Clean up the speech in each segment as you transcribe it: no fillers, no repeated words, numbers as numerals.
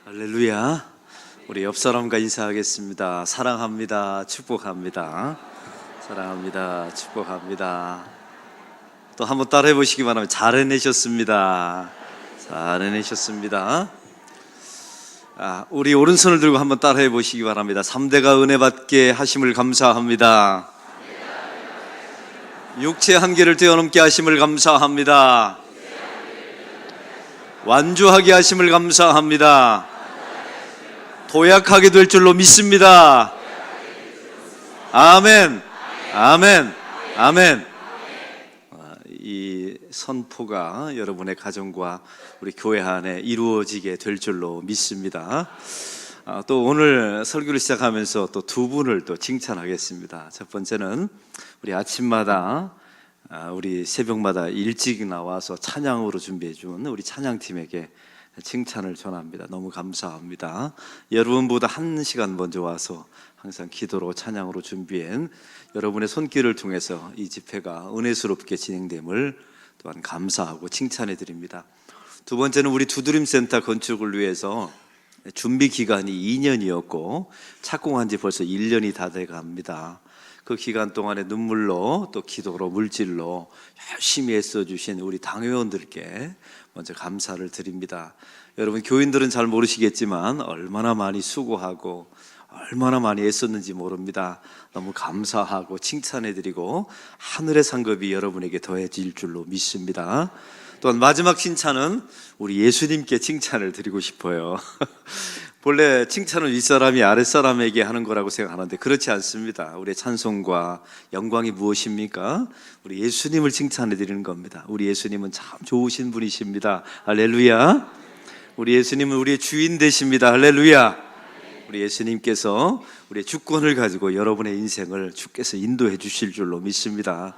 할렐루야. 우리 옆 사람과 인사하겠습니다. 사랑합니다. 축복합니다. 사랑합니다. 축복합니다. 또 한번 따라해 보시기 바랍니다. 잘 해내셨습니다. 잘 해내셨습니다. 우리 오른손을 들고 한번 따라해 보시기 바랍니다. 3대가 은혜 받게 하심을 감사합니다. 육체 한계를 뛰어넘게 하심을 감사합니다. 완주하게 하심을 감사합니다. 도약하게 될 줄로 믿습니다. 아멘. 아멘. 아멘. 이 선포가 여러분의 가정과 우리 교회 안에 이루어지게 될 줄로 믿습니다. 또 오늘 설교를 시작하면서 또 두 분을 또 칭찬하겠습니다. 첫 번째는 우리 아침마다 우리 새벽마다 일찍 나와서 찬양으로 준비해 준 우리 찬양팀에게 칭찬을 전합니다. 너무 감사합니다. 여러분보다 1시간 먼저 와서 항상 기도로 찬양으로 준비한 여러분의 손길을 통해서 이 집회가 은혜스럽게 진행됨을 또한 감사하고 칭찬해 드립니다. 두 번째는 우리 두드림센터 건축을 위해서 준비 기간이 2년이었고 착공한 지 벌써 1년이 다 돼 갑니다. 그 기간 동안에 눈물로 또 기도로 물질로 열심히 애써주신 우리 당회원들께 먼저 감사를 드립니다. 여러분 교인들은 잘 모르시겠지만 얼마나 많이 수고하고 얼마나 많이 애썼는지 모릅니다. 너무 감사하고 칭찬해드리고 하늘의 상급이 여러분에게 더해질 줄로 믿습니다. 또한 마지막 칭찬은 우리 예수님께 칭찬을 드리고 싶어요. 본래 칭찬은 윗사람이 아랫사람에게 하는 거라고 생각하는데 그렇지 않습니다. 우리의 찬송과 영광이 무엇입니까? 우리 예수님을 칭찬해 드리는 겁니다. 우리 예수님은 참 좋으신 분이십니다. 할렐루야. 우리 예수님은 우리의 주인 되십니다. 할렐루야. 우리 예수님께서 우리의 주권을 가지고 여러분의 인생을 주께서 인도해 주실 줄로 믿습니다.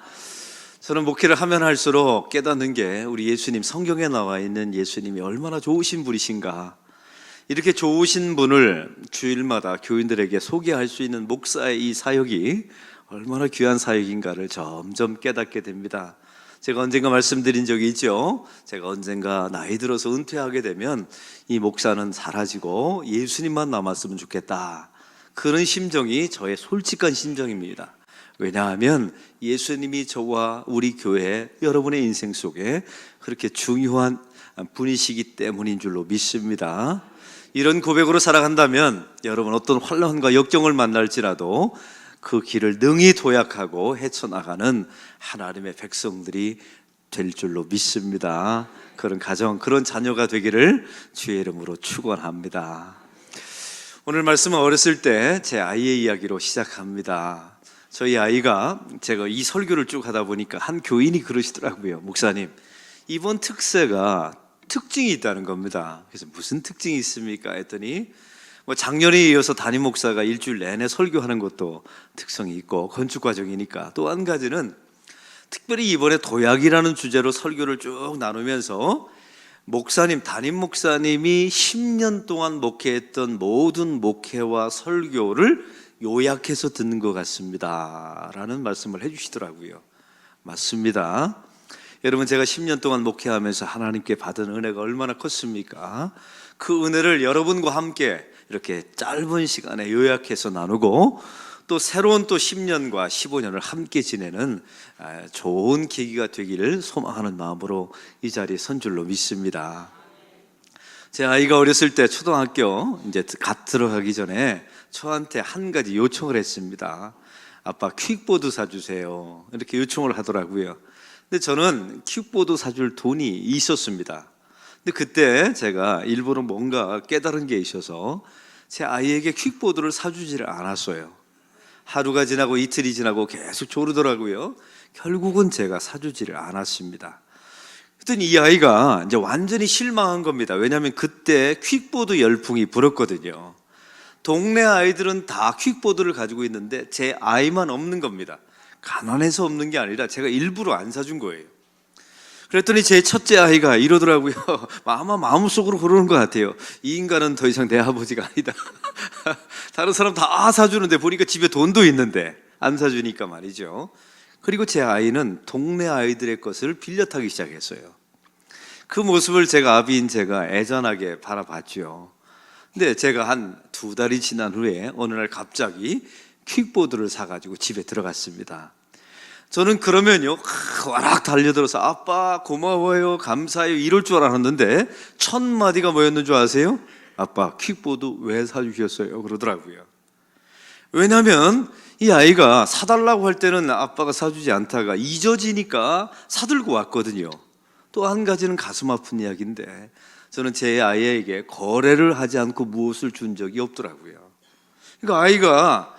저는 목회를 하면 할수록 깨닫는 게 우리 예수님, 성경에 나와 있는 예수님이 얼마나 좋으신 분이신가. 이렇게 좋으신 분을 주일마다 교인들에게 소개할 수 있는 목사의 이 사역이 얼마나 귀한 사역인가를 점점 깨닫게 됩니다. 제가 언젠가 말씀드린 적이 있죠. 제가 언젠가 나이 들어서 은퇴하게 되면 이 목사는 사라지고 예수님만 남았으면 좋겠다. 그런 심정이 저의 솔직한 심정입니다. 왜냐하면 예수님이 저와 우리 교회 여러분의 인생 속에 그렇게 중요한 분이시기 때문인 줄로 믿습니다. 이런 고백으로 살아간다면 여러분 어떤 환난과 역경을 만날지라도 그 길을 능히 도약하고 헤쳐나가는 하나님의 백성들이 될 줄로 믿습니다. 그런 가정, 그런 자녀가 되기를 주의 이름으로 축원합니다. 오늘 말씀은 어렸을 때 제 아이의 이야기로 시작합니다. 저희 아이가 제가 이 설교를 쭉 하다 보니까 한 교인이 그러시더라고요. 목사님, 이번 특세가 특징이 있다는 겁니다. 그래서 무슨 특징이 있습니까? 했더니 작년에 이어서 담임 목사가 일주일 내내 설교하는 것도 특성이 있고 건축 과정이니까 또 한 가지는 특별히 이번에 도약이라는 주제로 설교를 쭉 나누면서 목사님, 담임 목사님이 10년 동안 목회했던 모든 목회와 설교를 요약해서 듣는 것 같습니다 라는 말씀을 해주시더라고요. 맞습니다. 여러분, 제가 10년 동안 목회하면서 하나님께 받은 은혜가 얼마나 컸습니까? 그 은혜를 여러분과 함께 이렇게 짧은 시간에 요약해서 나누고 또 새로운 또 10년과 15년을 함께 지내는 좋은 계기가 되기를 소망하는 마음으로 이 자리에 선 줄로 믿습니다. 제 아이가 어렸을 때 초등학교 이제 갓 들어가기 전에 저한테 한 가지 요청을 했습니다. 아빠, 퀵보드 사주세요. 이렇게 요청을 하더라고요. 근데 저는 퀵보드 사줄 돈이 있었습니다. 근데 그때 제가 일부러 뭔가 깨달은 게 있어서 제 아이에게 퀵보드를 사주지를 않았어요. 하루가 지나고 이틀이 지나고 계속 조르더라고요. 결국은 제가 사주지를 않았습니다. 그랬더니 이 아이가 이제 완전히 실망한 겁니다. 왜냐하면 그때 퀵보드 열풍이 불었거든요. 동네 아이들은 다 퀵보드를 가지고 있는데 제 아이만 없는 겁니다. 가난해서 없는 게 아니라 제가 일부러 안 사준 거예요. 그랬더니 제 첫째 아이가 이러더라고요. 아마 마음속으로 그러는 것 같아요. 이 인간은 더 이상 내 아버지가 아니다. 다른 사람 다 사주는데 보니까 집에 돈도 있는데 안 사주니까 말이죠. 그리고 제 아이는 동네 아이들의 것을 빌려 타기 시작했어요. 그 모습을 제가 아비인 제가 애잔하게 바라봤죠. 근데 제가 한 2달이 지난 후에 어느 날 갑자기 퀵보드를 사가지고 집에 들어갔습니다. 저는 그러면요 와락 달려들어서 아빠 고마워요 감사해요 이럴 줄 알았는데 첫 마디가 뭐였는 줄 아세요? 아빠 퀵보드 왜 사주셨어요? 그러더라고요. 왜냐하면 이 아이가 사달라고 할 때는 아빠가 사주지 않다가 잊어지니까 사들고 왔거든요. 또 한 가지는 가슴 아픈 이야기인데 저는 제 아이에게 거래를 하지 않고 무엇을 준 적이 없더라고요. 그러니까 아이가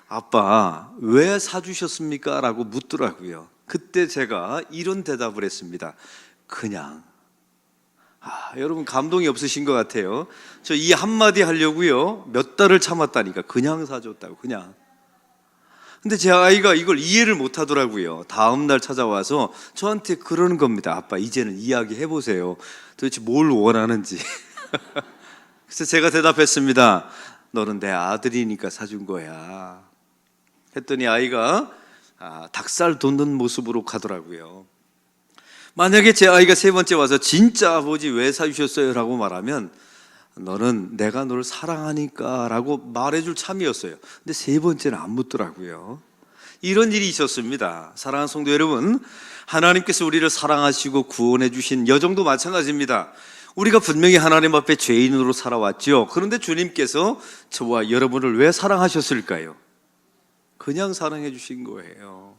아빠 왜 사주셨습니까? 라고 묻더라고요. 그때 제가 이런 대답을 했습니다. 그냥. 여러분 감동이 없으신 것 같아요. 저 이 한마디 하려고요 몇 달을 참았다니까. 그냥 사줬다고. 그냥. 근데 제 아이가 이걸 이해를 못 하더라고요. 다음 날 찾아와서 저한테 그러는 겁니다. 아빠 이제는 이야기해 보세요. 도대체 뭘 원하는지. 그래서 제가 대답했습니다. 너는 내 아들이니까 사준 거야. 했더니 아이가 닭살 돋는 모습으로 가더라고요. 만약에 제 아이가 3번째 와서 진짜 아버지 왜 사주셨어요? 라고 말하면 너는 내가 너를 사랑하니까 라고 말해줄 참이었어요. 근데 3번째는 안 묻더라고요. 이런 일이 있었습니다. 사랑하는 성도 여러분, 하나님께서 우리를 사랑하시고 구원해 주신 여정도 마찬가지입니다. 우리가 분명히 하나님 앞에 죄인으로 살아왔죠. 그런데 주님께서 저와 여러분을 왜 사랑하셨을까요? 그냥 사랑해 주신 거예요.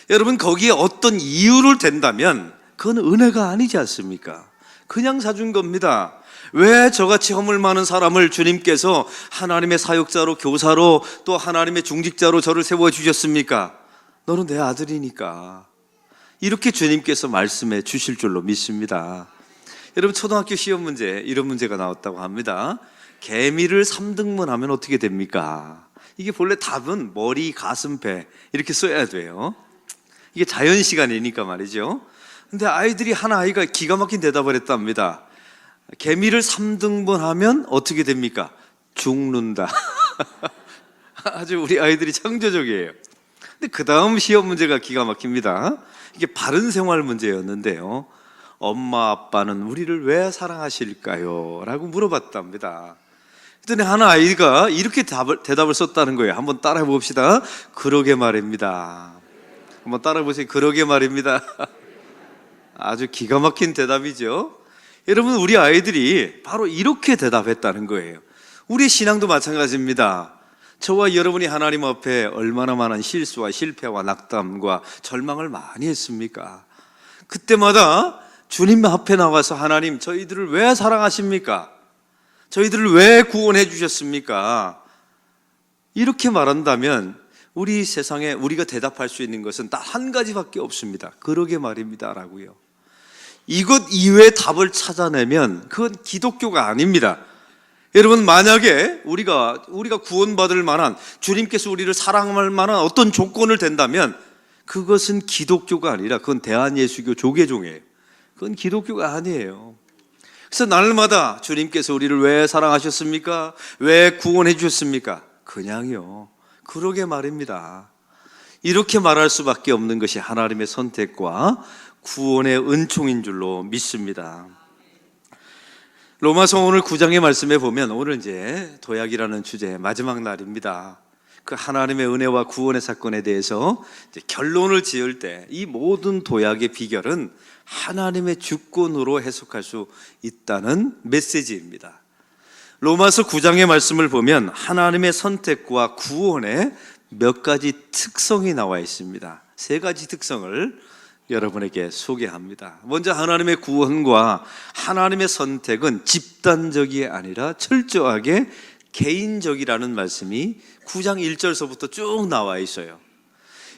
여러분 거기에 어떤 이유를 댄다면 그건 은혜가 아니지 않습니까? 그냥 사준 겁니다. 왜 저같이 허물 많은 사람을 주님께서 하나님의 사역자로 교사로 또 하나님의 중직자로 저를 세워주셨습니까? 너는 내 아들이니까. 이렇게 주님께서 말씀해 주실 줄로 믿습니다. 여러분 초등학교 시험 문제 이런 문제가 나왔다고 합니다. 개미를 3등분 하면 어떻게 됩니까? 이게 본래 답은 머리, 가슴, 배 이렇게 써야 돼요. 이게 자연 시간이니까 말이죠. 근데 아이들이 한 아이가 기가 막힌 대답을 했답니다. 개미를 3등분 하면 어떻게 됩니까? 죽는다. 아주 우리 아이들이 창조적이에요. 근데 그 다음 시험 문제가 기가 막힙니다. 이게 바른 생활 문제였는데요. 엄마 아빠는 우리를 왜 사랑하실까요? 라고 물어봤답니다. 그랬더니 한 아이가 이렇게 대답을 썼다는 거예요. 한번 따라해 봅시다. 그러게 말입니다. 한번 따라해 보세요. 그러게 말입니다. 아주 기가 막힌 대답이죠. 여러분 우리 아이들이 바로 이렇게 대답했다는 거예요. 우리 신앙도 마찬가지입니다. 저와 여러분이 하나님 앞에 얼마나 많은 실수와 실패와 낙담과 절망을 많이 했습니까? 그때마다 주님 앞에 나와서 하나님 저희들을 왜 사랑하십니까? 저희들을 왜 구원해 주셨습니까? 이렇게 말한다면 우리 세상에 우리가 대답할 수 있는 것은 딱 한 가지밖에 없습니다. 그러게 말입니다 라고요. 이것 이외의 답을 찾아내면 그건 기독교가 아닙니다. 여러분 만약에 우리가 구원받을 만한 주님께서 우리를 사랑할 만한 어떤 조건을 댄다면 그것은 기독교가 아니라 그건 대한예수교 조계종이에요. 그건 기독교가 아니에요. 그래서 날마다 주님께서 우리를 왜 사랑하셨습니까? 왜 구원해 주셨습니까? 그냥요. 그러게 말입니다. 이렇게 말할 수밖에 없는 것이 하나님의 선택과 구원의 은총인 줄로 믿습니다. 로마서 오늘 9장의 말씀에 보면 오늘 이제 도약이라는 주제의 마지막 날입니다. 그 하나님의 은혜와 구원의 사건에 대해서 이제 결론을 지을 때 이 모든 도약의 비결은 하나님의 주권으로 해석할 수 있다는 메시지입니다. 로마서 9장의 말씀을 보면 하나님의 선택과 구원의 몇 가지 특성이 나와 있습니다. 3가지 특성을 여러분에게 소개합니다. 먼저 하나님의 구원과 하나님의 선택은 집단적이 아니라 철저하게 개인적이라는 말씀이 9장 1절서부터 쭉 나와 있어요.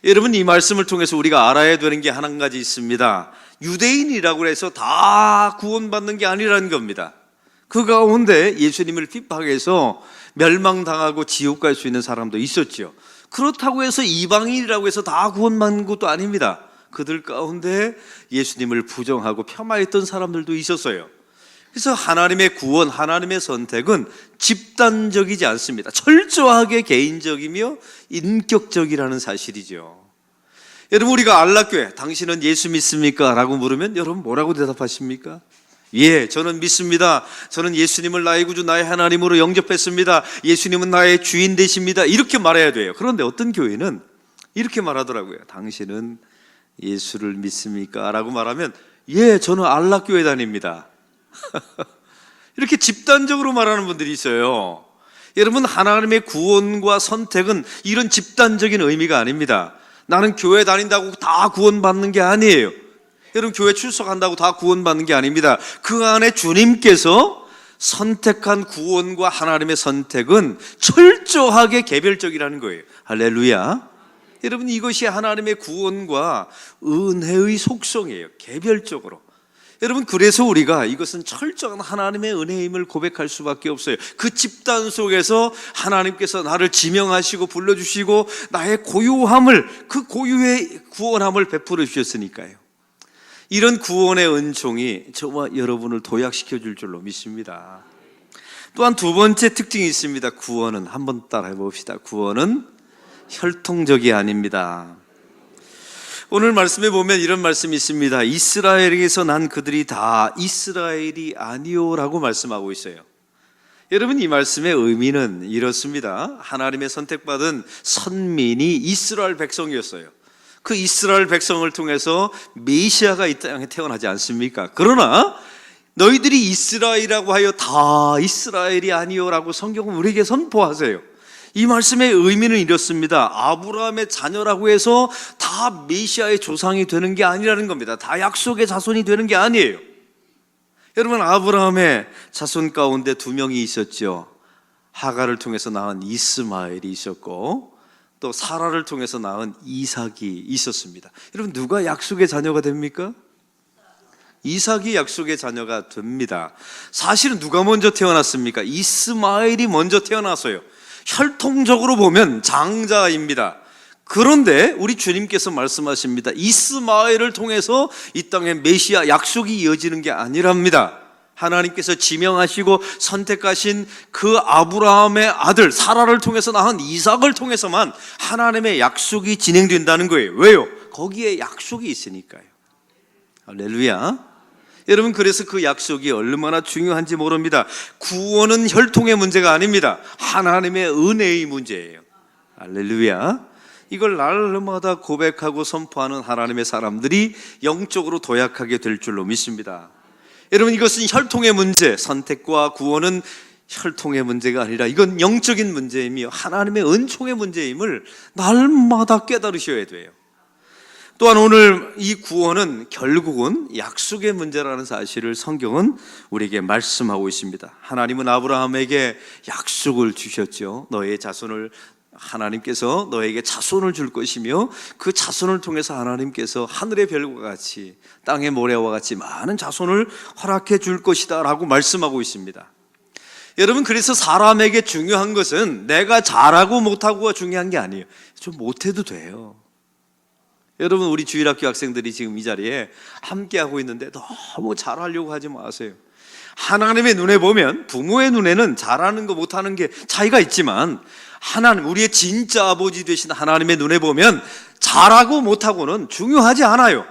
여러분 이 말씀을 통해서 우리가 알아야 되는 게 한 가지 있습니다. 유대인이라고 해서 다 구원받는 게 아니라는 겁니다. 그 가운데 예수님을 핍박해서 멸망당하고 지옥 갈 수 있는 사람도 있었죠. 그렇다고 해서 이방인이라고 해서 다 구원받는 것도 아닙니다. 그들 가운데 예수님을 부정하고 폄하했던 사람들도 있었어요. 그래서 하나님의 구원, 하나님의 선택은 집단적이지 않습니다. 철저하게 개인적이며 인격적이라는 사실이죠. 여러분 우리가 안락교회 당신은 예수 믿습니까? 라고 물으면 여러분 뭐라고 대답하십니까? 예, 저는 믿습니다. 저는 예수님을 나의 구주, 나의 하나님으로 영접했습니다. 예수님은 나의 주인 되십니다. 이렇게 말해야 돼요. 그런데 어떤 교회는 이렇게 말하더라고요. 당신은 예수를 믿습니까? 라고 말하면 예, 저는 안락교회 다닙니다. 이렇게 집단적으로 말하는 분들이 있어요. 여러분, 하나님의 구원과 선택은 이런 집단적인 의미가 아닙니다. 나는 교회 다닌다고 다 구원받는 게 아니에요. 여러분, 교회 출석한다고 다 구원받는 게 아닙니다. 그 안에 주님께서 선택한 구원과 하나님의 선택은 철저하게 개별적이라는 거예요. 할렐루야. 여러분, 이것이 하나님의 구원과 은혜의 속성이에요. 개별적으로. 여러분, 그래서 우리가 이것은 철저한 하나님의 은혜임을 고백할 수밖에 없어요. 그 집단 속에서 하나님께서 나를 지명하시고 불러주시고 나의 고유함을, 그 고유의 구원함을 베풀어 주셨으니까요. 이런 구원의 은총이 저와 여러분을 도약시켜 줄 줄로 믿습니다. 또한 두 번째 특징이 있습니다. 구원은, 한번 따라해 봅시다. 구원은 혈통적이 아닙니다. 오늘 말씀에 보면 이런 말씀이 있습니다. 이스라엘에게서 난 그들이 다 이스라엘이 아니오라고 말씀하고 있어요. 여러분, 이 말씀의 의미는 이렇습니다. 하나님의 선택받은 선민이 이스라엘 백성이었어요. 그 이스라엘 백성을 통해서 메시아가 이 땅에 태어나지 않습니까? 그러나 너희들이 이스라엘이라고 하여 다 이스라엘이 아니오라고 성경은 우리에게 선포하세요. 이 말씀의 의미는 이렇습니다. 아브라함의 자녀라고 해서 다 메시아의 조상이 되는 게 아니라는 겁니다. 다 약속의 자손이 되는 게 아니에요. 여러분, 아브라함의 자손 가운데 두 명이 있었죠. 하갈을 통해서 낳은 이스마엘이 있었고 또 사라를 통해서 낳은 이삭이 있었습니다. 여러분, 누가 약속의 자녀가 됩니까? 이삭이 약속의 자녀가 됩니다. 사실은 누가 먼저 태어났습니까? 이스마엘이 먼저 태어났어요. 혈통적으로 보면 장자입니다. 그런데 우리 주님께서 말씀하십니다. 이스마엘을 통해서 이 땅에 메시아 약속이 이어지는 게 아니랍니다. 하나님께서 지명하시고 선택하신 그 아브라함의 아들 사라를 통해서 낳은 이삭을 통해서만 하나님의 약속이 진행된다는 거예요. 왜요? 거기에 약속이 있으니까요. 할렐루야. 여러분, 그래서 그 약속이 얼마나 중요한지 모릅니다. 구원은 혈통의 문제가 아닙니다. 하나님의 은혜의 문제예요. 할렐루야. 이걸 날마다 고백하고 선포하는 하나님의 사람들이 영적으로 도약하게 될 줄로 믿습니다. 여러분, 이것은 혈통의 문제, 선택과 구원은 혈통의 문제가 아니라 이건 영적인 문제이며 하나님의 은총의 문제임을 날마다 깨달으셔야 돼요. 또한 오늘 이 구원은 결국은 약속의 문제라는 사실을 성경은 우리에게 말씀하고 있습니다. 하나님은 아브라함에게 약속을 주셨죠. 너의 자손을, 하나님께서 너에게 자손을 줄 것이며 그 자손을 통해서 하나님께서 하늘의 별과 같이 땅의 모래와 같이 많은 자손을 허락해 줄 것이다 라고 말씀하고 있습니다. 여러분, 그래서 사람에게 중요한 것은 내가 잘하고 못하고가 중요한 게 아니에요. 좀 못해도 돼요. 여러분, 우리 주일학교 학생들이 지금 이 자리에 함께하고 있는데 너무 잘하려고 하지 마세요. 하나님의 눈에 보면, 부모의 눈에는 잘하는 거 못하는 게 차이가 있지만 하나님, 우리의 진짜 아버지 되신 하나님의 눈에 보면 잘하고 못하고는 중요하지 않아요.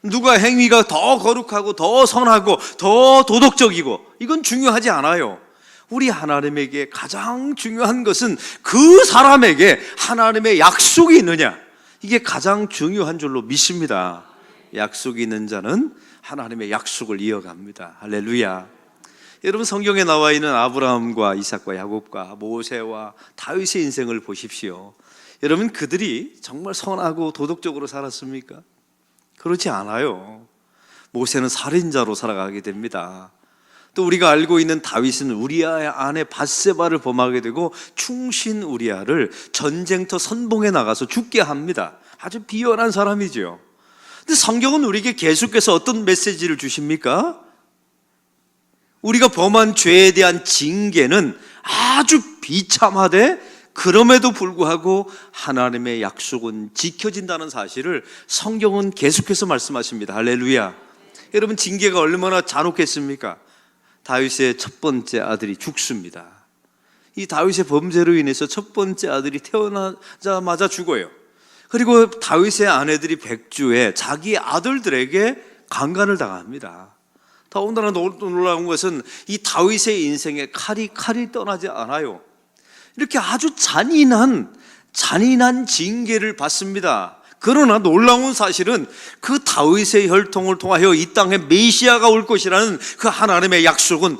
누가 행위가 더 거룩하고 더 선하고 더 도덕적이고 이건 중요하지 않아요. 우리 하나님에게 가장 중요한 것은 그 사람에게 하나님의 약속이 있느냐, 이게 가장 중요한 줄로 믿습니다. 약속이 있는 자는 하나님의 약속을 이어갑니다. 할렐루야. 여러분, 성경에 나와 있는 아브라함과 이삭과 야곱과 모세와 다윗의 인생을 보십시오. 여러분, 그들이 정말 선하고 도덕적으로 살았습니까? 그렇지 않아요. 모세는 살인자로 살아가게 됩니다. 또 우리가 알고 있는 다윗은 우리아의 아내 밧세바를 범하게 되고 충신 우리아를 전쟁터 선봉에 나가서 죽게 합니다. 아주 비열한 사람이죠. 근데 성경은 우리에게 계속해서 어떤 메시지를 주십니까? 우리가 범한 죄에 대한 징계는 아주 비참하되 그럼에도 불구하고 하나님의 약속은 지켜진다는 사실을 성경은 계속해서 말씀하십니다. 할렐루야. 여러분, 징계가 얼마나 잔혹했습니까? 다윗의 첫 번째 아들이 죽습니다. 이 다윗의 범죄로 인해서 첫 번째 아들이 태어나자마자 죽어요. 그리고 다윗의 아내들이 백주에 자기 아들들에게 강간을 당합니다. 더군다나 놀라운 것은 이 다윗의 인생에 칼이 떠나지 않아요. 이렇게 아주 잔인한 징계를 받습니다. 그러나 놀라운 사실은 그 다윗의 혈통을 통하여 이 땅에 메시아가 올 것이라는 그 하나님의 약속은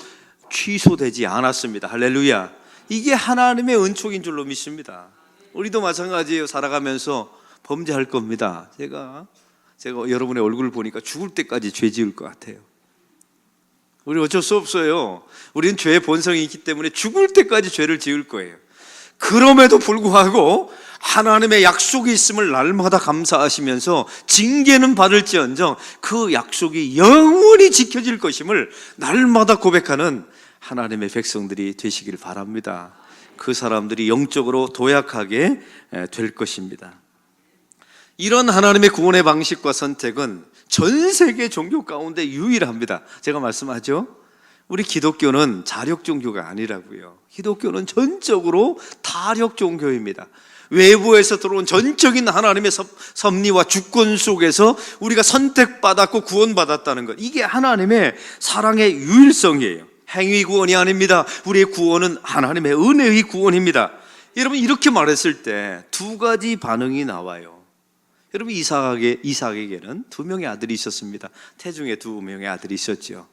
취소되지 않았습니다. 할렐루야. 이게 하나님의 은총인 줄로 믿습니다. 우리도 마찬가지예요. 살아가면서 범죄할 겁니다. 제가 여러분의 얼굴을 보니까 죽을 때까지 죄 지을 것 같아요. 우리 어쩔 수 없어요. 우리는 죄의 본성이 있기 때문에 죽을 때까지 죄를 지을 거예요. 그럼에도 불구하고 하나님의 약속이 있음을 날마다 감사하시면서 징계는 받을지언정 그 약속이 영원히 지켜질 것임을 날마다 고백하는 하나님의 백성들이 되시길 바랍니다. 그 사람들이 영적으로 도약하게 될 것입니다. 이런 하나님의 구원의 방식과 선택은 전 세계 종교 가운데 유일합니다. 제가 말씀하죠, 우리 기독교는 자력 종교가 아니라고요. 기독교는 전적으로 타력 종교입니다. 외부에서 들어온 전적인 하나님의 섭리와 주권 속에서 우리가 선택받았고 구원받았다는 것, 이게 하나님의 사랑의 유일성이에요. 행위 구원이 아닙니다. 우리의 구원은 하나님의 은혜의 구원입니다. 여러분, 이렇게 말했을 때 두 가지 반응이 나와요. 여러분, 이삭에게는 두 명의 아들이 있었습니다. 태중에 두 명의 아들이 있었죠.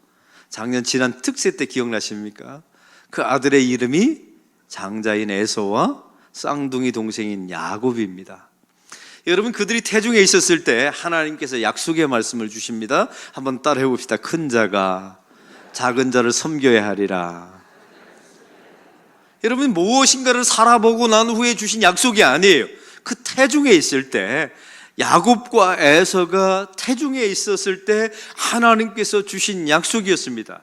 작년 지난 특세 때 기억나십니까? 그 아들의 이름이 장자인 에서와 쌍둥이 동생인 야곱입니다. 여러분, 그들이 태중에 있었을 때 하나님께서 약속의 말씀을 주십니다. 한번 따라해 봅시다. 큰 자가 작은 자를 섬겨야 하리라. 여러분, 무엇인가를 살아보고 난 후에 주신 약속이 아니에요. 그 태중에 있을 때, 야곱과 에서가 태중에 있었을 때 하나님께서 주신 약속이었습니다.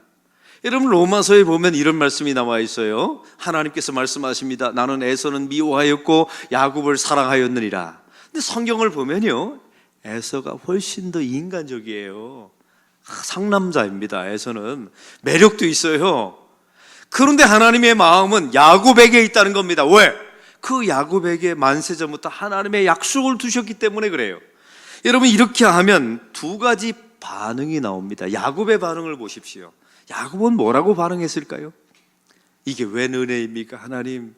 여러분, 로마서에 보면 이런 말씀이 나와 있어요. 하나님께서 말씀하십니다. 나는 에서는 미워하였고 야곱을 사랑하였느니라. 근데 성경을 보면요, 에서가 훨씬 더 인간적이에요. 상남자입니다. 에서는 매력도 있어요. 그런데 하나님의 마음은 야곱에게 있다는 겁니다. 왜? 그 야곱에게 만세전부터 하나님의 약속을 두셨기 때문에 그래요. 여러분, 이렇게 하면 두 가지 반응이 나옵니다. 야곱의 반응을 보십시오. 야곱은 뭐라고 반응했을까요? 이게 웬 은혜입니까? 하나님,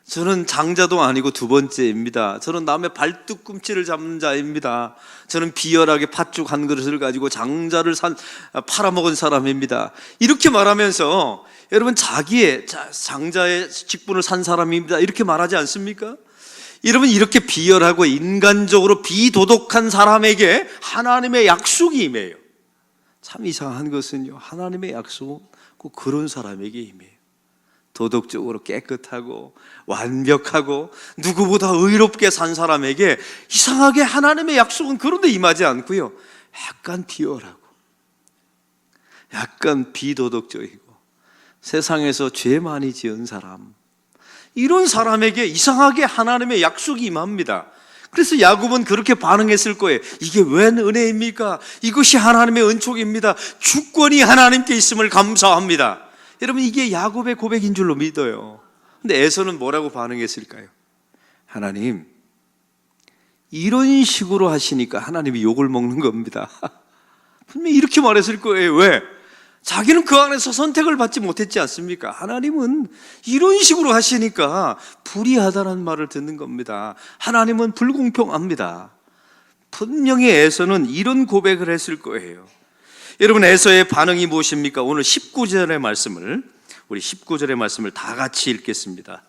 저는 장자도 아니고 두 번째입니다. 저는 남의 발뒤꿈치를 잡는 자입니다. 저는 비열하게 팥죽 한 그릇을 가지고 장자를 팔아먹은 사람입니다. 이렇게 말하면서 여러분, 자기의 장자의 직분을 산 사람입니다, 이렇게 말하지 않습니까? 여러분, 이렇게 비열하고 인간적으로 비도덕한 사람에게 하나님의 약속이 임해요. 참 이상한 것은요, 하나님의 약속은 꼭 그런 사람에게 임해요. 도덕적으로 깨끗하고 완벽하고 누구보다 의롭게 산 사람에게 이상하게 하나님의 약속은 그런데 임하지 않고요, 약간 비열하고 약간 비도덕적이고 세상에서 죄 많이 지은 사람, 이런 사람에게 이상하게 하나님의 약속이 임합니다. 그래서 야곱은 그렇게 반응했을 거예요. 이게 웬 은혜입니까? 이것이 하나님의 은총입니다. 주권이 하나님께 있음을 감사합니다. 여러분, 이게 야곱의 고백인 줄로 믿어요. 근데 에서는 뭐라고 반응했을까요? 하나님, 이런 식으로 하시니까 하나님이 욕을 먹는 겁니다. 분명히 이렇게 말했을 거예요. 왜? 자기는 그 안에서 선택을 받지 못했지 않습니까? 하나님은 이런 식으로 하시니까 불의하다는 말을 듣는 겁니다. 하나님은 불공평합니다. 분명히 에서는 이런 고백을 했을 거예요. 여러분, 에서의 반응이 무엇입니까? 오늘 19절의 말씀을, 우리 19절의 말씀을 다 같이 읽겠습니다.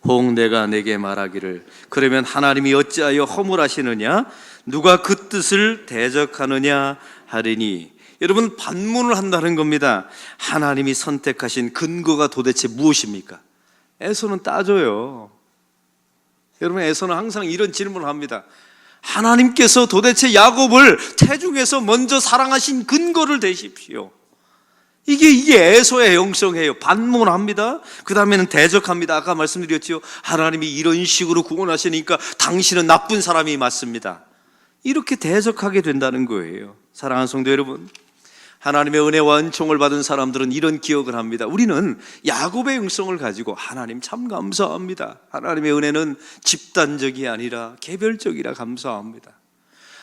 혹 내가 내게 말하기를, 그러면 하나님이 어찌하여 허물하시느냐? 누가 그 뜻을 대적하느냐 하리니. 여러분, 반문을 한다는 겁니다. 하나님이 선택하신 근거가 도대체 무엇입니까? 에서는 따져요. 여러분, 에서는 항상 이런 질문을 합니다. 하나님께서 도대체 야곱을 태중에서 먼저 사랑하신 근거를 대십시오. 이게 에서의 영성이에요. 반문합니다. 그 다음에는 대적합니다. 아까 말씀드렸죠. 하나님이 이런 식으로 구원하시니까 당신은 나쁜 사람이 맞습니다. 이렇게 대적하게 된다는 거예요. 사랑하는 성도 여러분, 하나님의 은혜와 은총을 받은 사람들은 이런 기억을 합니다. 우리는 야곱의 영성을 가지고 하나님 참 감사합니다. 하나님의 은혜는 집단적이 아니라 개별적이라 감사합니다.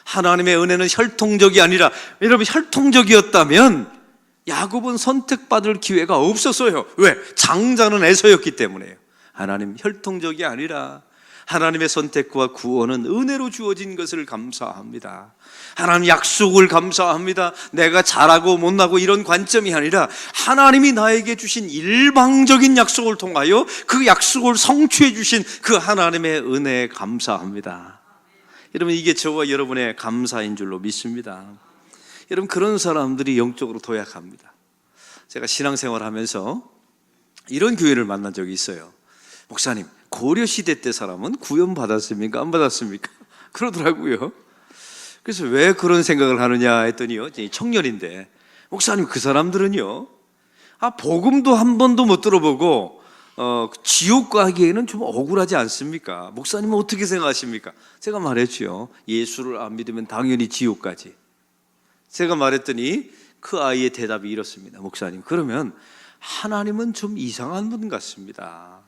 하나님의 은혜는 혈통적이 아니라, 여러분, 혈통적이었다면 야곱은 선택받을 기회가 없었어요. 왜? 장자는 에서였기 때문에요. 하나님 혈통적이 아니라 하나님의 선택과 구원은 은혜로 주어진 것을 감사합니다. 하나님 약속을 감사합니다. 내가 잘하고 못나고 이런 관점이 아니라 하나님이 나에게 주신 일방적인 약속을 통하여 그 약속을 성취해 주신 그 하나님의 은혜에 감사합니다. 여러분, 이게 저와 여러분의 감사인 줄로 믿습니다. 여러분, 그런 사람들이 영적으로 도약합니다. 제가 신앙생활 하면서 이런 교회를 만난 적이 있어요. 목사님, 고려시대 때 사람은 구원 받았습니까? 안 받았습니까? 그러더라고요. 그래서 왜 그런 생각을 하느냐 했더니요, 청년인데, 목사님, 그 사람들은요, 복음도 한 번도 못 들어보고 지옥 가기에는 좀 억울하지 않습니까? 목사님은 어떻게 생각하십니까? 제가 말했죠. 예수를 안 믿으면 당연히 지옥 가지. 제가 말했더니 그 아이의 대답이 이렇습니다. 목사님, 그러면 하나님은 좀 이상한 분 같습니다.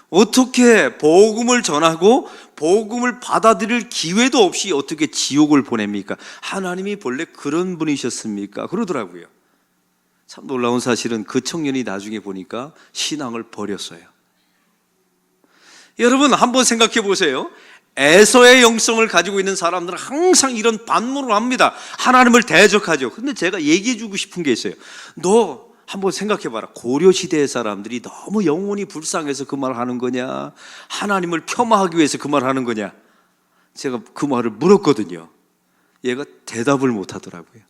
어떻게 복음을 전하고 복음을 받아들일 기회도 없이 어떻게 지옥을 보냅니까? 하나님이 본래 그런 분이셨습니까? 그러더라고요. 참 놀라운 사실은 그 청년이 나중에 보니까 신앙을 버렸어요. 여러분, 한번 생각해 보세요. 에서의 영성을 가지고 있는 사람들은 항상 이런 반문을 합니다. 하나님을 대적하죠. 근데 제가 얘기해 주고 싶은 게 있어요. 너 한번 생각해봐라. 고려시대의 사람들이 너무 영혼이 불쌍해서 그 말을 하는 거냐, 하나님을 폄하하기 위해서 그 말을 하는 거냐. 제가 그 말을 물었거든요. 얘가 대답을 못 하더라고요.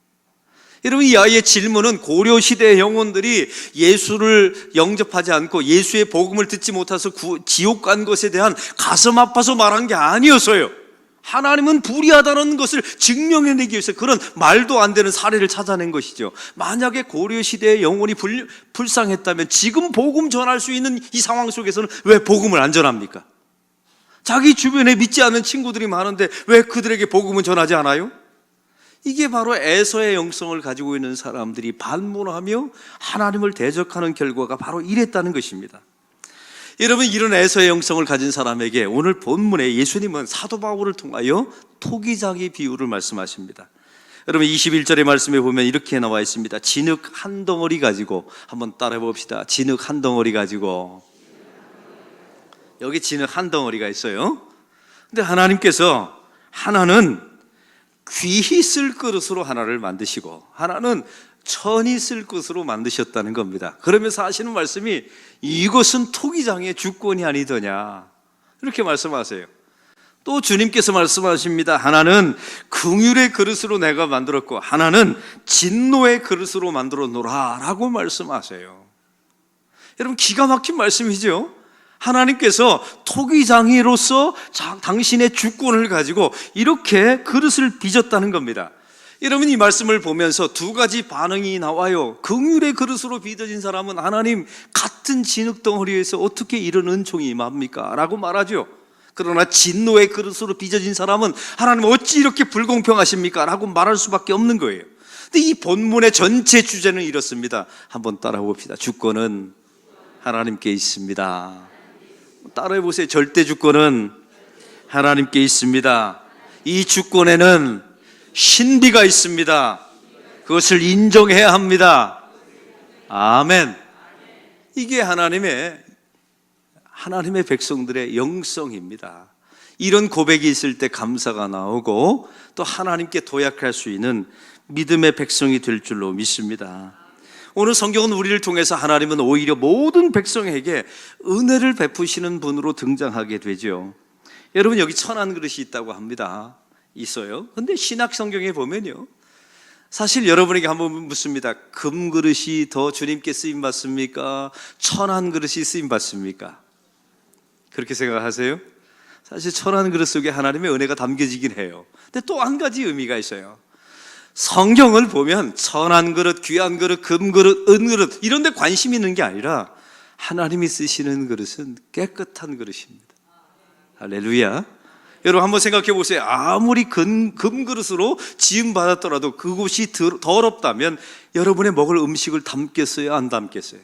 여러분, 이 아이의 질문은 고려시대의 영혼들이 예수를 영접하지 않고 예수의 복음을 듣지 못해서 지옥 간 것에 대한 가슴 아파서 말한 게 아니었어요. 하나님은 불의하다는 것을 증명해내기 위해서 그런 말도 안 되는 사례를 찾아낸 것이죠. 만약에 고려시대의 영혼이 불쌍했다면 지금 복음 전할 수 있는 이 상황 속에서는 왜 복음을 안 전합니까? 자기 주변에 믿지 않는 친구들이 많은데 왜 그들에게 복음은 전하지 않아요? 이게 바로 에서의 영성을 가지고 있는 사람들이 반문하며 하나님을 대적하는 결과가 바로 이랬다는 것입니다. 여러분, 이런 에서의 영성을 가진 사람에게 오늘 본문에 예수님은 사도 바울을 통하여 토기장의 비유를 말씀하십니다. 여러분, 21절의 말씀에 보면 이렇게 나와 있습니다. 진흙 한 덩어리 가지고, 한번 따라해 봅시다. 진흙 한 덩어리 가지고. 여기 진흙 한 덩어리가 있어요. 근데 하나님께서 하나는 귀히 쓸 그릇으로 하나를 만드시고 하나는 천이 쓸 것으로 만드셨다는 겁니다. 그러면서 하시는 말씀이 이것은 토기장의 주권이 아니더냐, 이렇게 말씀하세요. 또 주님께서 말씀하십니다. 하나는 긍휼의 그릇으로 내가 만들었고 하나는 진노의 그릇으로 만들어 놓으라 라고 말씀하세요. 여러분, 기가 막힌 말씀이죠. 하나님께서 토기장이로서 당신의 주권을 가지고 이렇게 그릇을 빚었다는 겁니다. 여러분, 이 말씀을 보면서 두 가지 반응이 나와요. 긍휼의 그릇으로 빚어진 사람은 하나님, 같은 진흙 덩어리에서 어떻게 이런 은총이 임합니까? 라고 말하죠. 그러나 진노의 그릇으로 빚어진 사람은 하나님, 어찌 이렇게 불공평하십니까? 라고 말할 수밖에 없는 거예요. 근데 이 본문의 전체 주제는 이렇습니다. 한번 따라해 봅시다. 주권은 하나님께 있습니다. 따라해 보세요. 절대 주권은 하나님께 있습니다. 이 주권에는 신비가 있습니다. 그것을 인정해야 합니다. 아멘. 이게 하나님의 백성들의 영성입니다. 이런 고백이 있을 때 감사가 나오고 또 하나님께 도약할 수 있는 믿음의 백성이 될 줄로 믿습니다. 오늘 성경은 우리를 통해서 하나님은 오히려 모든 백성에게 은혜를 베푸시는 분으로 등장하게 되죠. 여러분, 여기 천한 그릇이 있다고 합니다. 있어요. 근데 신약 성경에 보면요, 사실 여러분에게 한번 묻습니다. 금 그릇이 더 주님께 쓰임 받습니까? 천한 그릇이 쓰임 받습니까? 그렇게 생각하세요? 사실 천한 그릇 속에 하나님의 은혜가 담겨지긴 해요. 근데 또 한 가지 의미가 있어요. 성경을 보면 천한 그릇, 귀한 그릇, 금 그릇, 은 그릇 이런 데 관심이 있는 게 아니라 하나님이 쓰시는 그릇은 깨끗한 그릇입니다. 할렐루야. 여러분, 한번 생각해 보세요. 아무리 금 그릇으로 지음 받았더라도 그곳이 더럽다면 여러분의 먹을 음식을 담겠어요, 안 담겠어요?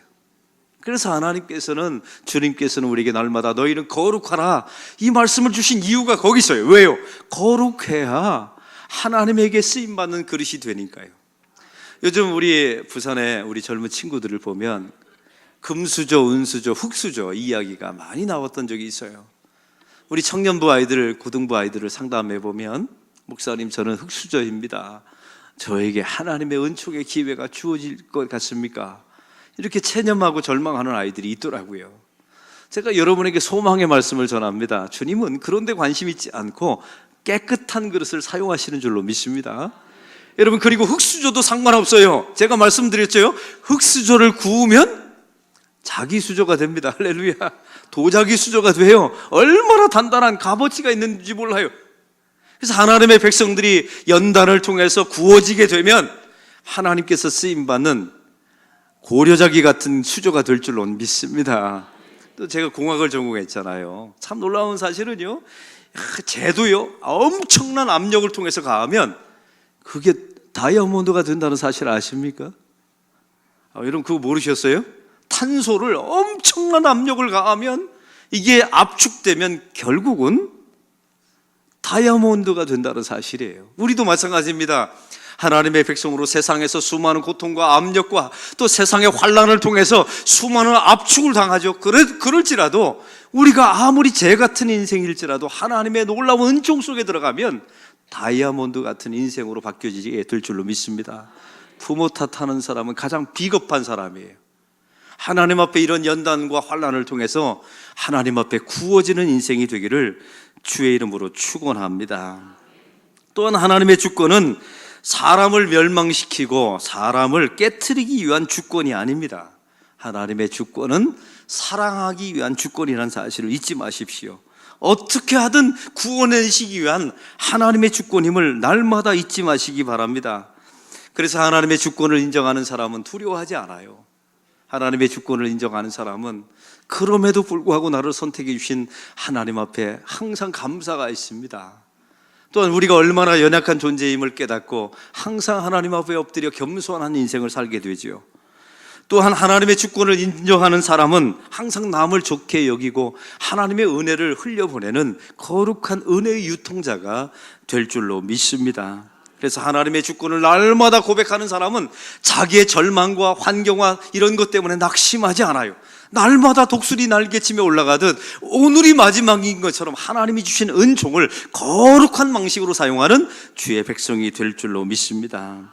그래서 하나님께서는, 주님께서는 우리에게 날마다 너희는 거룩하라 이 말씀을 주신 이유가 거기 있어요. 왜요? 거룩해야 하나님에게 쓰임받는 그릇이 되니까요. 요즘 우리 부산의 우리 젊은 친구들을 보면 금수저, 은수저, 흙수저 이 이야기가 많이 나왔던 적이 있어요. 우리 청년부 아이들, 고등부 아이들을 상담해 보면 목사님 저는 흙수저입니다. 저에게 하나님의 은총의 기회가 주어질 것 같습니까? 이렇게 체념하고 절망하는 아이들이 있더라고요. 제가 여러분에게 소망의 말씀을 전합니다. 주님은 그런 데 관심 있지 않고 깨끗한 그릇을 사용하시는 줄로 믿습니다. 여러분, 그리고 흙수저도 상관없어요. 제가 말씀드렸죠. 흙수저를 구우면 자기 수저가 됩니다. 할렐루야. 도자기 수저가 돼요. 얼마나 단단한 값어치가 있는지 몰라요. 그래서 하나님의 백성들이 연단을 통해서 구워지게 되면 하나님께서 쓰임받는 고려자기 같은 수저가 될 줄로 믿습니다. 또 제가 공학을 전공했잖아요. 참 놀라운 사실은요, 재도요 엄청난 압력을 통해서 가하면 그게 다이아몬드가 된다는 사실 아십니까? 여러분 그거 모르셨어요? 탄소를 엄청난 압력을 가하면 이게 압축되면 결국은 다이아몬드가 된다는 사실이에요. 우리도 마찬가지입니다. 하나님의 백성으로 세상에서 수많은 고통과 압력과 또 세상의 환난을 통해서 수많은 압축을 당하죠. 그럴지라도 우리가 아무리 재 같은 인생일지라도 하나님의 놀라운 은총 속에 들어가면 다이아몬드 같은 인생으로 바뀌어지게 될 줄로 믿습니다. 부모 탓하는 사람은 가장 비겁한 사람이에요. 하나님 앞에 이런 연단과 환난을 통해서 하나님 앞에 구워지는 인생이 되기를 주의 이름으로 축원합니다. 또한 하나님의 주권은 사람을 멸망시키고 사람을 깨트리기 위한 주권이 아닙니다. 하나님의 주권은 사랑하기 위한 주권이라는 사실을 잊지 마십시오. 어떻게 하든 구원해주시기 위한 하나님의 주권임을 날마다 잊지 마시기 바랍니다. 그래서 하나님의 주권을 인정하는 사람은 두려워하지 않아요. 하나님의 주권을 인정하는 사람은 그럼에도 불구하고 나를 선택해 주신 하나님 앞에 항상 감사가 있습니다. 또한 우리가 얼마나 연약한 존재임을 깨닫고 항상 하나님 앞에 엎드려 겸손한 인생을 살게 되죠. 또한 하나님의 주권을 인정하는 사람은 항상 남을 좋게 여기고 하나님의 은혜를 흘려보내는 거룩한 은혜의 유통자가 될 줄로 믿습니다. 그래서 하나님의 주권을 날마다 고백하는 사람은 자기의 절망과 환경과 이런 것 때문에 낙심하지 않아요. 날마다 독수리 날개치며 올라가듯 오늘이 마지막인 것처럼 하나님이 주신 은총을 거룩한 방식으로 사용하는 주의 백성이 될 줄로 믿습니다.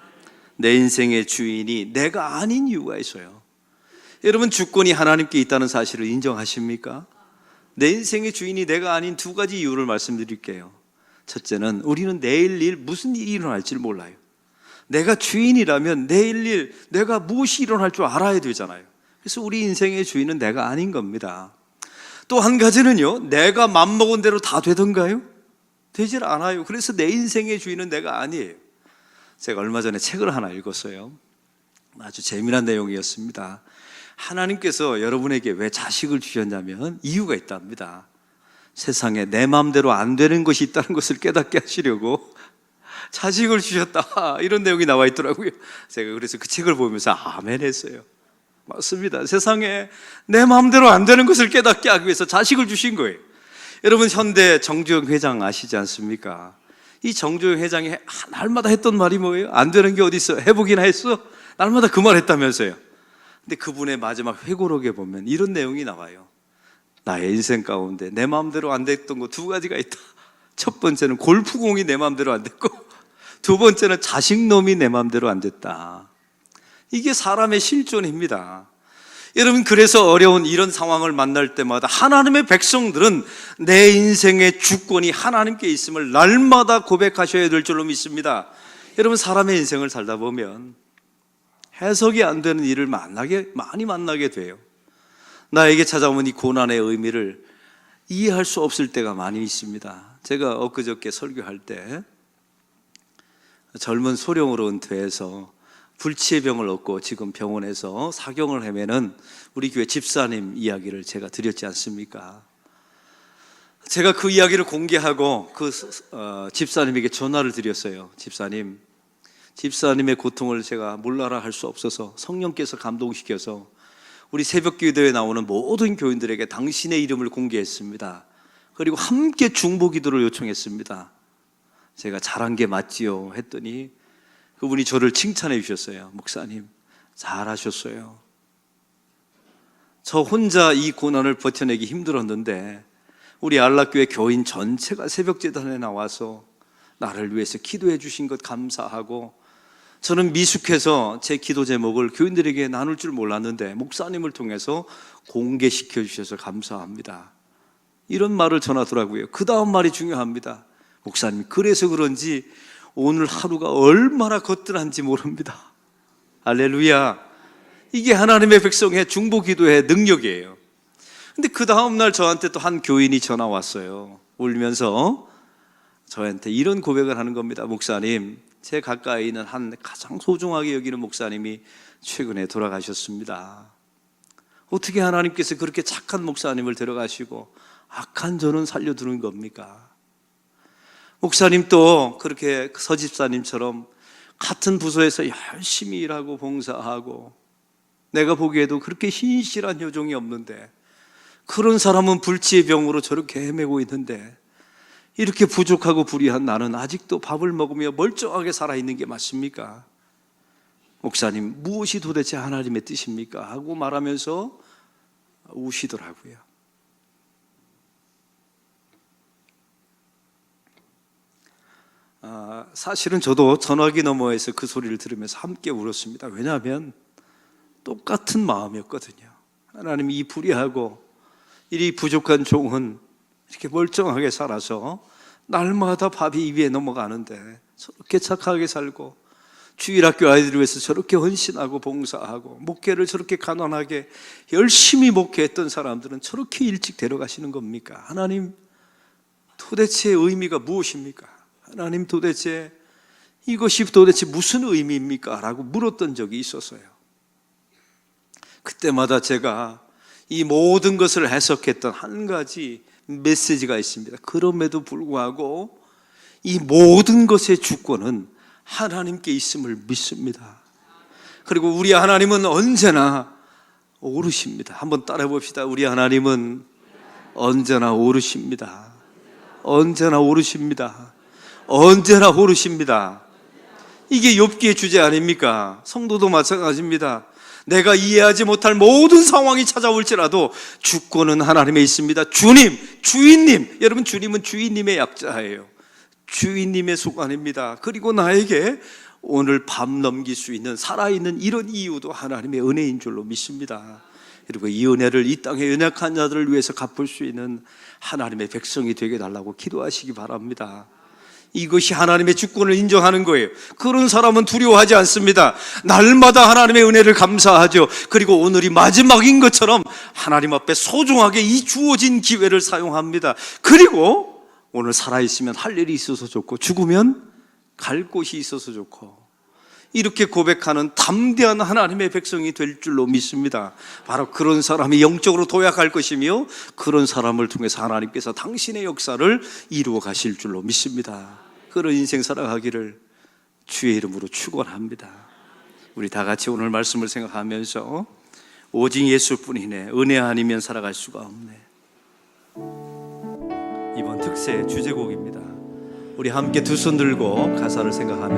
내 인생의 주인이 내가 아닌 이유가 있어요. 여러분, 주권이 하나님께 있다는 사실을 인정하십니까? 내 인생의 주인이 내가 아닌 두 가지 이유를 말씀드릴게요. 첫째는 우리는 내일 일 무슨 일이 일어날지 몰라요. 내가 주인이라면 내일 일 내가 무엇이 일어날 줄 알아야 되잖아요. 그래서 우리 인생의 주인은 내가 아닌 겁니다. 또 한 가지는요, 내가 맘먹은 대로 다 되던가요? 되질 않아요. 그래서 내 인생의 주인은 내가 아니에요. 제가 얼마 전에 책을 하나 읽었어요. 아주 재미난 내용이었습니다. 하나님께서 여러분에게 왜 자식을 주셨냐면 이유가 있답니다. 세상에 내 마음대로 안 되는 것이 있다는 것을 깨닫게 하시려고 자식을 주셨다, 이런 내용이 나와 있더라고요. 제가 그래서 그 책을 보면서 아멘 했어요. 맞습니다. 세상에 내 마음대로 안 되는 것을 깨닫게 하기 위해서 자식을 주신 거예요. 여러분, 현대 정주영 회장 아시지 않습니까? 이 정주영 회장이 날마다 했던 말이 뭐예요? 안 되는 게 어디 있어? 해보기나 했어? 날마다 그 말 했다면서요. 근데 그분의 마지막 회고록에 보면 이런 내용이 나와요. 나의 인생 가운데 내 마음대로 안 됐던 거 두 가지가 있다. 첫 번째는 골프공이 내 마음대로 안 됐고, 두 번째는 자식놈이 내 마음대로 안 됐다. 이게 사람의 실존입니다. 여러분, 그래서 어려운 이런 상황을 만날 때마다 하나님의 백성들은 내 인생의 주권이 하나님께 있음을 날마다 고백하셔야 될 줄로 믿습니다. 여러분, 사람의 인생을 살다 보면 해석이 안 되는 일을 많이 만나게 돼요. 나에게 찾아오는 이 고난의 의미를 이해할 수 없을 때가 많이 있습니다. 제가 엊그저께 설교할 때 젊은 소령으로 은퇴해서 불치의 병을 얻고 지금 병원에서 사경을 헤매는 우리 교회 집사님 이야기를 제가 드렸지 않습니까? 제가 그 이야기를 공개하고 그 집사님에게 전화를 드렸어요. 집사님의 고통을 제가 몰라라 할 수 없어서 성령께서 감동시켜서 우리 새벽기도에 나오는 모든 교인들에게 당신의 이름을 공개했습니다. 그리고 함께 중보기도를 요청했습니다. 제가 잘한 게 맞지요 했더니 그분이 저를 칭찬해 주셨어요. 목사님, 잘하셨어요. 저 혼자 이 고난을 버텨내기 힘들었는데 우리 안락교회 교인 전체가 새벽제단에 나와서 나를 위해서 기도해 주신 것 감사하고, 저는 미숙해서 제 기도 제목을 교인들에게 나눌 줄 몰랐는데 목사님을 통해서 공개시켜 주셔서 감사합니다. 이런 말을 전하더라고요. 그 다음 말이 중요합니다. 목사님, 그래서 그런지 오늘 하루가 얼마나 거뜬한지 모릅니다. 할렐루야. 이게 하나님의 백성의 중보기도의 능력이에요. 근데 그 다음날 저한테 또 한 교인이 전화 왔어요. 울면서 저한테 이런 고백을 하는 겁니다. 목사님, 제 가까이 있는 한 가장 소중하게 여기는 목사님이 최근에 돌아가셨습니다. 어떻게 하나님께서 그렇게 착한 목사님을 데려가시고 악한 저는 살려두는 겁니까? 목사님도 그렇게 서집사님처럼 같은 부서에서 열심히 일하고 봉사하고 내가 보기에도 그렇게 신실한 효종이 없는데, 그런 사람은 불치의 병으로 저렇게 헤매고 있는데 이렇게 부족하고 불의한 나는 아직도 밥을 먹으며 멀쩡하게 살아있는 게 맞습니까? 목사님, 무엇이 도대체 하나님의 뜻입니까? 하고 말하면서 우시더라고요. 사실은 저도 전화기 너머에서 그 소리를 들으면서 함께 울었습니다. 왜냐하면 똑같은 마음이었거든요. 하나님이 이 불의하고 이 부족한 종은 이렇게 멀쩡하게 살아서 날마다 밥이 입에 넘어가는데 저렇게 착하게 살고 주일학교 아이들을 위해서 저렇게 헌신하고 봉사하고 목회를 저렇게 가난하게 열심히 목회했던 사람들은 저렇게 일찍 데려가시는 겁니까? 하나님, 도대체 의미가 무엇입니까? 하나님, 도대체 이것이 도대체 무슨 의미입니까? 라고 물었던 적이 있었어요. 그때마다 제가 이 모든 것을 해석했던 한 가지 메시지가 있습니다. 그럼에도 불구하고 이 모든 것의 주권은 하나님께 있음을 믿습니다. 그리고 우리 하나님은 언제나 오르십니다. 한번 따라해 봅시다. 우리 하나님은 언제나 오르십니다. 언제나 오르십니다. 언제나 오르십니다. 이게 욥기의 주제 아닙니까? 성도도 마찬가지입니다. 내가 이해하지 못할 모든 상황이 찾아올지라도 주권은 하나님에 있습니다. 주님, 주인님. 여러분, 주님은 주인님의 약자예요. 주인님의 소관입니다. 그리고 나에게 오늘 밤 넘길 수 있는 살아있는 이런 이유도 하나님의 은혜인 줄로 믿습니다. 그리고 이 은혜를 이 땅의 연약한 자들을 위해서 갚을 수 있는 하나님의 백성이 되게 달라고 기도하시기 바랍니다. 이것이 하나님의 주권을 인정하는 거예요. 그런 사람은 두려워하지 않습니다. 날마다 하나님의 은혜를 감사하죠. 그리고 오늘이 마지막인 것처럼 하나님 앞에 소중하게 이 주어진 기회를 사용합니다. 그리고 오늘 살아있으면 할 일이 있어서 좋고 죽으면 갈 곳이 있어서 좋고, 이렇게 고백하는 담대한 하나님의 백성이 될 줄로 믿습니다. 바로 그런 사람이 영적으로 도약할 것이며 그런 사람을 통해서 하나님께서 당신의 역사를 이루어 가실 줄로 믿습니다. 그런 인생 살아가기를 주의 이름으로 축원합니다. 우리 다 같이 오늘 말씀을 생각하면서 오직 예수뿐이네, 은혜 아니면 살아갈 수가 없네. 이번 특세 주제곡입니다. 우리 함께 두 손 들고 가사를 생각하며